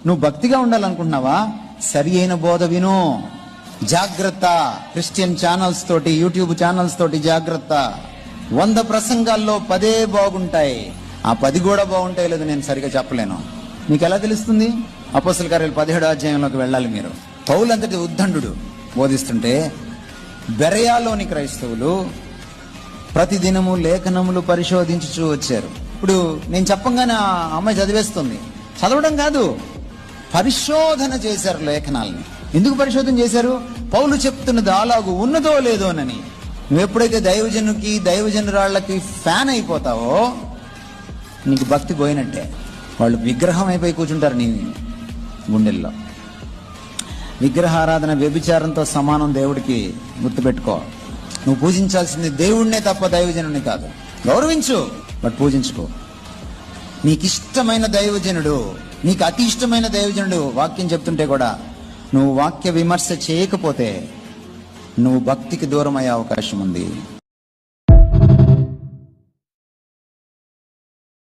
నువ్వు భక్తిగా ఉండాలనుకుంటున్నావా? సరి అయిన బోధ విను. జాగ్రత్త. క్రిస్టియన్ ఛానల్స్ తోటి, యూట్యూబ్ ఛానల్స్ తోటి జాగ్రత్త. 100 ప్రసంగాల్లో 10 బాగుంటాయి. ఆ 10 కూడా బాగుంటాయి లేదు నేను సరిగా చెప్పలేను. మీకు ఎలా తెలుస్తుంది? అపోస్తల కార్యాలు 17వ అధ్యాయంలోకి వెళ్ళాలి మీరు. పౌలు అంతటి ఉద్దండు బోధిస్తుంటే బెరయాలోని క్రైస్తవులు ప్రతిదినము లేఖనములు పరిశోధించుచూ వచ్చారు. ఇప్పుడు నేను చెప్పంగానే ఆ అమ్మాయి చదివేస్తుంది. చదవడం కాదు, పరిశోధన చేశారు లేఖనాలని. ఎందుకు పరిశోధన చేశారు? పౌలు చెప్తున్నది అలాగూ ఉన్నదో లేదోనని. నువ్వు ఎప్పుడైతే దైవజనురాళ్ళకి ఫ్యాన్ అయిపోతావో నీకు భక్తి పోయినట్టే. వాళ్ళు విగ్రహం అయిపోయి కూర్చుంటారు నీ గుండెల్లో. విగ్రహారాధన వ్యభిచారంతో సమానం. దేవుడికి గుర్తుపెట్టుకో. నువ్వు పూజించాల్సింది దేవుణ్ణే తప్ప దైవజనుడిని కాదు. గౌరవించు, బట్ పూజించుకో. నీకు ఇష్టమైన దైవజనుడు, నీకు అతి ఇష్టమైన దైవజనుడు వాక్యం చెప్తుంటే కూడా నువ్వు వాక్య విమర్శ చేయకపోతే నువ్వు భక్తికి దూరం అయ్యే అవకాశం ఉంది.